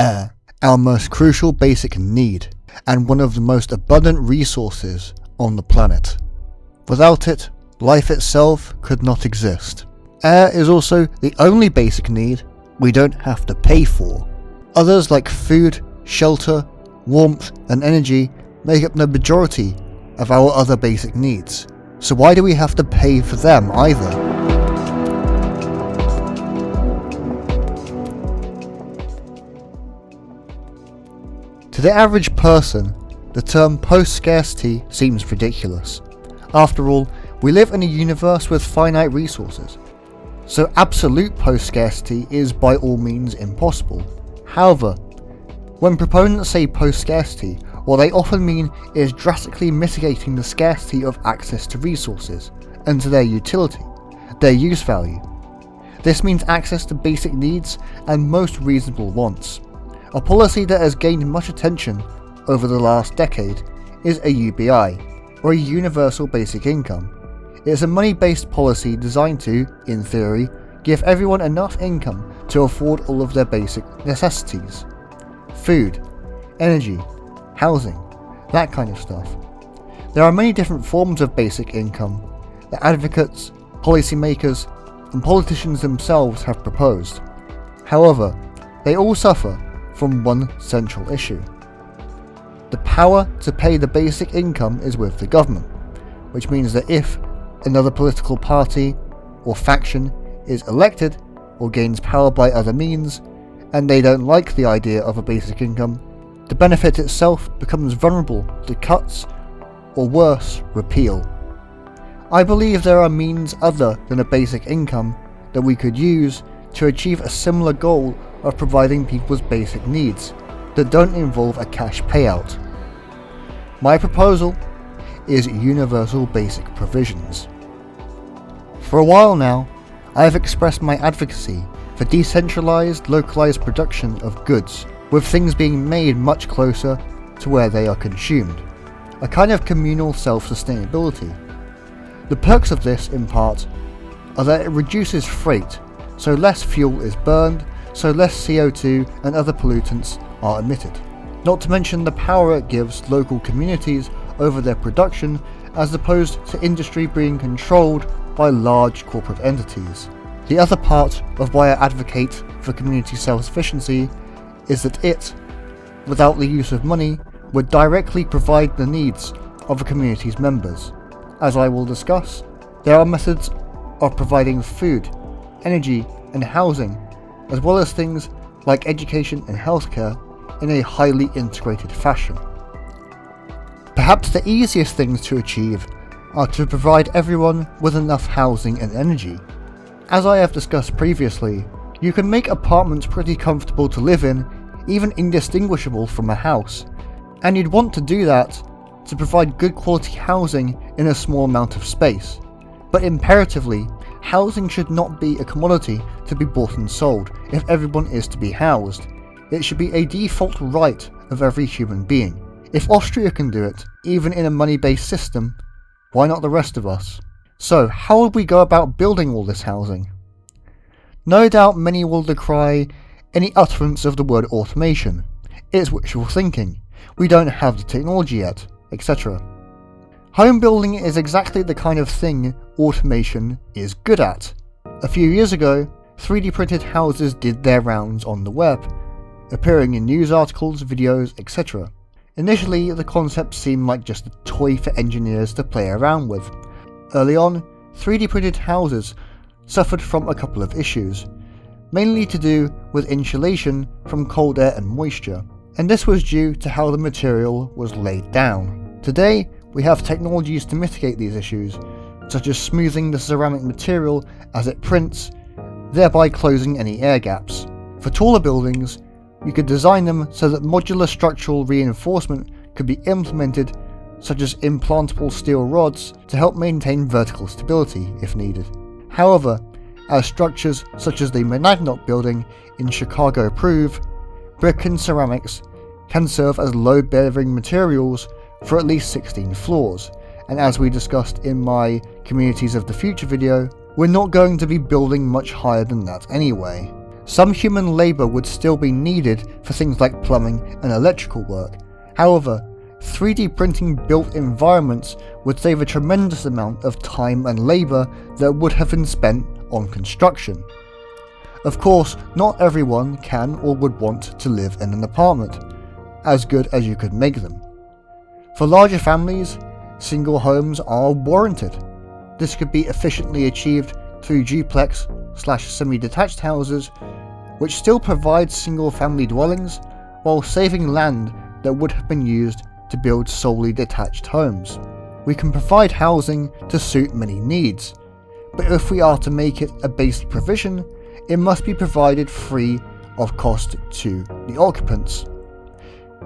Air, our most crucial basic need, and one of the most abundant resources on the planet. Without it, life itself could not exist. Air is also the only basic need we don't have to pay for. Others like food, shelter, warmth and energy make up the majority of our other basic needs. So why do we have to pay for them either? To the average person, the term post-scarcity seems ridiculous. After all, we live in a universe with finite resources, so absolute post-scarcity is by all means impossible. However, when proponents say post-scarcity, what they often mean is drastically mitigating the scarcity of access to resources and to their utility, their use value. This means access to basic needs and most reasonable wants. A policy that has gained much attention over the last decade is a UBI, or a Universal Basic Income. It is a money-based policy designed to, in theory, give everyone enough income to afford all of their basic necessities. Food, energy, housing, that kind of stuff. There are many different forms of basic income that advocates, policymakers, and politicians themselves have proposed. However, they all suffer from one central issue. The power to pay the basic income is with the government, which means that if another political party or faction is elected or gains power by other means, and they don't like the idea of a basic income, the benefit itself becomes vulnerable to cuts or worse, repeal. I believe there are means other than a basic income that we could use to achieve a similar goal of providing people's basic needs that don't involve a cash payout. My proposal is Universal Basic Provisions. For a while now, I have expressed my advocacy for decentralized, localized production of goods, with things being made much closer to where they are consumed, a kind of communal self-sustainability. The perks of this, in part, are that it reduces freight, so less fuel is burned, so less CO2 and other pollutants are emitted. Not to mention the power it gives local communities over their production, as opposed to industry being controlled by large corporate entities. The other part of why I advocate for community self-sufficiency is that it, without the use of money, would directly provide the needs of a community's members. As I will discuss, there are methods of providing food, energy and housing, as well as things like education and healthcare in a highly integrated fashion. Perhaps the easiest things to achieve are to provide everyone with enough housing and energy. As I have discussed previously, you can make apartments pretty comfortable to live in, even indistinguishable from a house, and you'd want to do that to provide good quality housing in a small amount of space. But imperatively, housing should not be a commodity to be bought and sold if everyone is to be housed. It should be a default right of every human being. If Austria can do it, even in a money-based system, why not the rest of us? So, how would we go about building all this housing? No doubt many will decry any utterance of the word automation. It's wishful thinking, we don't have the technology yet, etc. Home building is exactly the kind of thing automation is good at. A few years ago, 3D printed houses did their rounds on the web, appearing in news articles, videos, etc. Initially, the concept seemed like just a toy for engineers to play around with. Early on, 3D printed houses suffered from a couple of issues, mainly to do with insulation from cold air and moisture, and this was due to how the material was laid down. Today, we have technologies to mitigate these issues, such as smoothing the ceramic material as it prints, thereby closing any air gaps. For taller buildings, you could design them so that modular structural reinforcement could be implemented, such as implantable steel rods to help maintain vertical stability if needed. However, as structures such as the Monadnock building in Chicago prove, brick and ceramics can serve as load-bearing materials for at least 16 floors, and as we discussed in my Communities of the Future video, we're not going to be building much higher than that anyway. Some human labour would still be needed for things like plumbing and electrical work. However, 3D printing built environments would save a tremendous amount of time and labour that would have been spent on construction. Of course, not everyone can or would want to live in an apartment, as good as you could make them. For larger families, single homes are warranted. This could be efficiently achieved through duplex/semi-detached houses, which still provide single-family dwellings while saving land that would have been used to build solely detached homes. We can provide housing to suit many needs, but if we are to make it a basic provision, it must be provided free of cost to the occupants.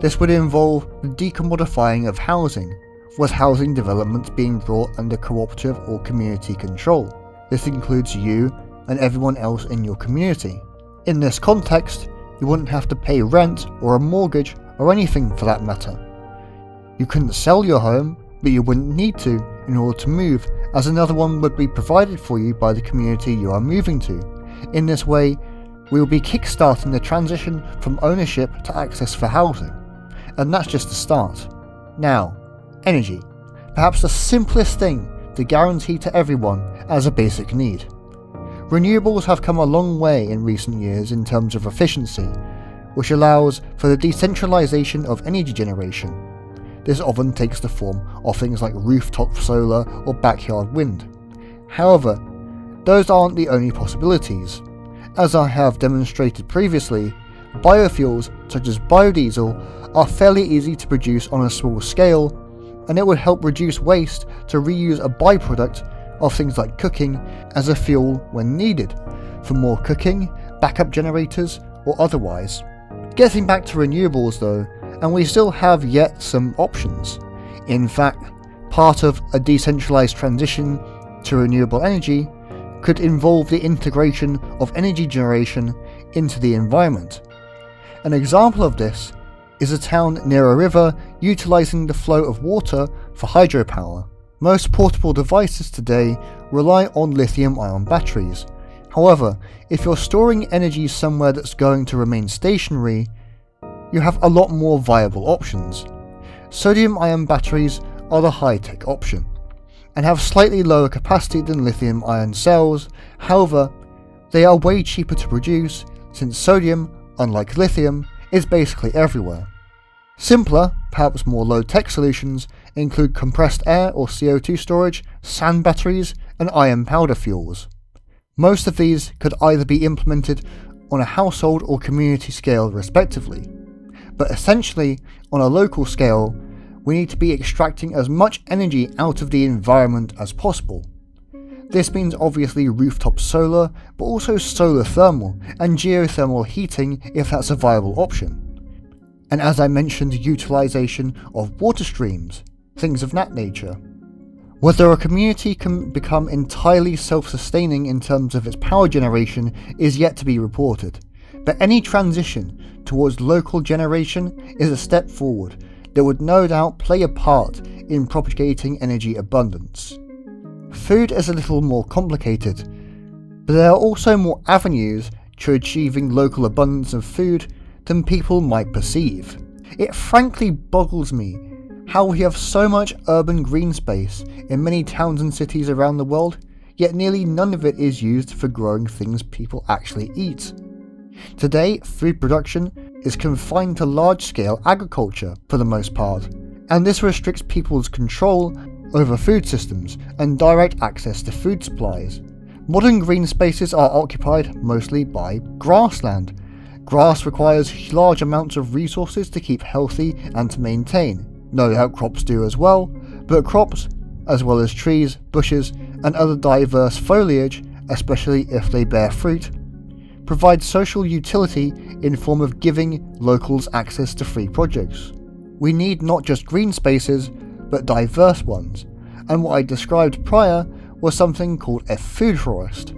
This would involve the decommodifying of housing, with housing developments being brought under cooperative or community control. This includes you and everyone else in your community. In this context, you wouldn't have to pay rent or a mortgage or anything for that matter. You couldn't sell your home, but you wouldn't need to in order to move, as another one would be provided for you by the community you are moving to. In this way, we will be kickstarting the transition from ownership to access for housing. And that's just the start. Now, energy. Perhaps the simplest thing to guarantee to everyone as a basic need. Renewables have come a long way in recent years in terms of efficiency, which allows for the decentralization of energy generation. This often takes the form of things like rooftop solar or backyard wind. However, those aren't the only possibilities. As I have demonstrated previously, biofuels such as biodiesel are fairly easy to produce on a small scale, and it would help reduce waste to reuse a byproduct of things like cooking as a fuel when needed, for more cooking, backup generators, or otherwise. Getting back to renewables though, and we still have yet some options. In fact, part of a decentralized transition to renewable energy could involve the integration of energy generation into the environment. An example of this is a town near a river utilizing the flow of water for hydropower. Most portable devices today rely on lithium-ion batteries. However, if you're storing energy somewhere that's going to remain stationary, you have a lot more viable options. Sodium-ion batteries are the high-tech option, and have slightly lower capacity than lithium-ion cells. However, they are way cheaper to produce, since sodium, unlike lithium, is basically everywhere. Simpler, perhaps more low-tech solutions include compressed air or CO2 storage, sand batteries, and iron powder fuels. Most of these could either be implemented on a household or community scale respectively, but essentially, on a local scale, we need to be extracting as much energy out of the environment as possible. This means obviously rooftop solar, but also solar thermal and geothermal heating if that's a viable option. And as I mentioned, utilization of water streams, things of that nature. Whether a community can become entirely self-sustaining in terms of its power generation is yet to be reported, but any transition towards local generation is a step forward that would no doubt play a part in propagating energy abundance. Food is a little more complicated, but there are also more avenues to achieving local abundance of food than people might perceive. It frankly boggles me how we have so much urban green space in many towns and cities around the world, yet nearly none of it is used for growing things people actually eat. Today, food production is confined to large-scale agriculture for the most part, and this restricts people's control over food systems and direct access to food supplies. Modern green spaces are occupied mostly by grassland. Grass requires large amounts of resources to keep healthy and to maintain. No doubt crops do as well, but crops, as well as trees, bushes, and other diverse foliage, especially if they bear fruit, provide social utility in form of giving locals access to free produce. We need not just green spaces, but diverse ones, and what I described prior was something called a food forest.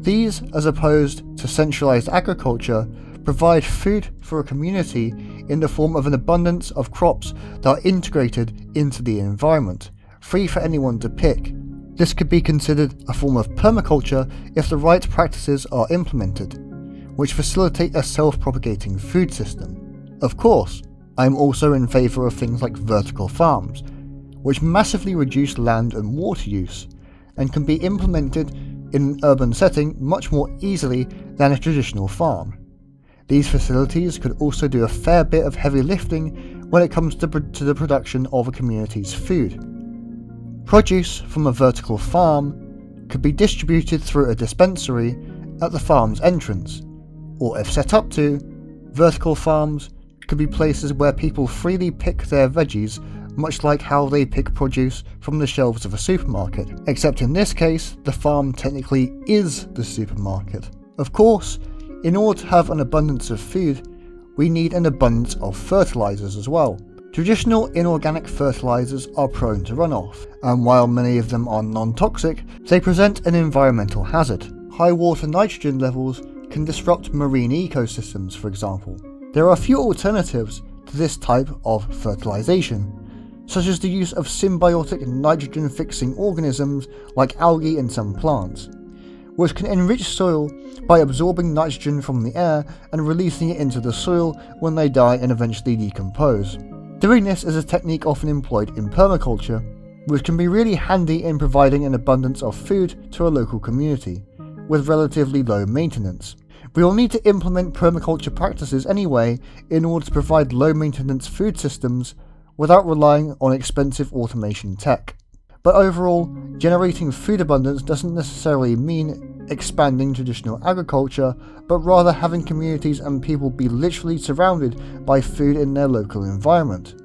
These, as opposed to centralized agriculture, provide food for a community in the form of an abundance of crops that are integrated into the environment, free for anyone to pick. This could be considered a form of permaculture if the right practices are implemented. which facilitate a self-propagating food system. Of course, I am also in favour of things like vertical farms, which massively reduce land and water use, and can be implemented in an urban setting much more easily than a traditional farm. These facilities could also do a fair bit of heavy lifting when it comes to the production of a community's food. Produce from a vertical farm could be distributed through a dispensary at the farm's entrance, or if set up to, vertical farms could be places where people freely pick their veggies, much like how they pick produce from the shelves of a supermarket, except in this case the farm technically is the supermarket. Of course, in order to have an abundance of food, we need an abundance of fertilizers as well. Traditional inorganic fertilizers are prone to runoff, and while many of them are non-toxic, they present an environmental hazard. High water nitrogen levels can disrupt marine ecosystems, for example. There are few alternatives to this type of fertilization, such as the use of symbiotic nitrogen-fixing organisms like algae in some plants, which can enrich soil by absorbing nitrogen from the air and releasing it into the soil when they die and eventually decompose. Doing this is a technique often employed in permaculture, which can be really handy in providing an abundance of food to a local community, with relatively low maintenance. We will need to implement permaculture practices anyway in order to provide low maintenance food systems without relying on expensive automation tech. But overall, generating food abundance doesn't necessarily mean expanding traditional agriculture, but rather having communities and people be literally surrounded by food in their local environment.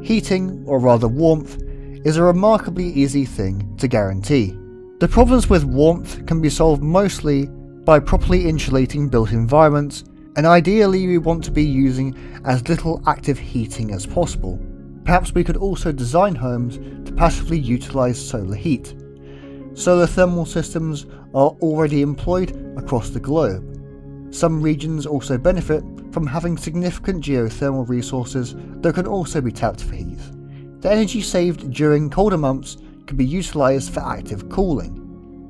Heating, or rather warmth, is a remarkably easy thing to guarantee. The problems with warmth can be solved mostly by properly insulating built environments, and ideally we want to be using as little active heating as possible. Perhaps we could also design homes to passively utilise solar heat. Solar thermal systems are already employed across the globe. Some regions also benefit from having significant geothermal resources that can also be tapped for heat. The energy saved during colder months can be utilised for active cooling,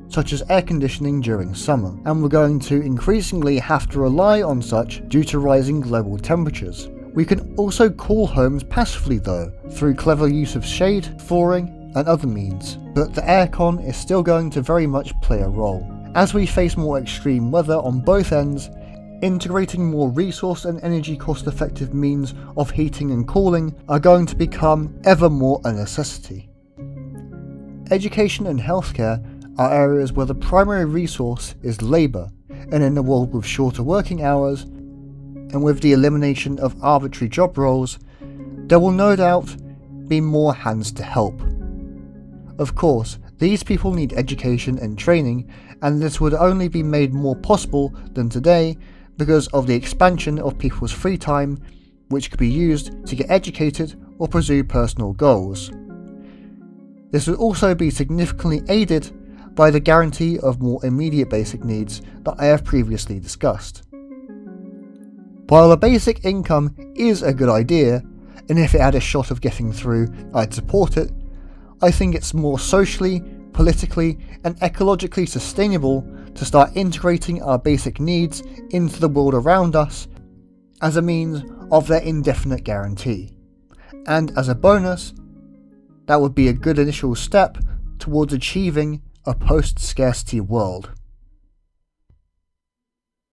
such as air conditioning during summer, and we're going to increasingly have to rely on such due to rising global temperatures. We can also cool homes passively though, through clever use of shade, flooring, and other means, but the aircon is still going to very much play a role. As we face more extreme weather on both ends, integrating more resource and energy cost-effective means of heating and cooling are going to become ever more a necessity. Education and healthcare are areas where the primary resource is labour, and in a world with shorter working hours, and with the elimination of arbitrary job roles, there will no doubt be more hands to help. Of course, these people need education and training, and this would only be made more possible than today because of the expansion of people's free time, which could be used to get educated or pursue personal goals. This would also be significantly aided by the guarantee of more immediate basic needs that I have previously discussed. While a basic income is a good idea, and if it had a shot of getting through, I'd support it, I think it's more socially, politically, and ecologically sustainable to start integrating our basic needs into the world around us as a means of their indefinite guarantee. And as a bonus, that would be a good initial step towards achieving a post-scarcity world.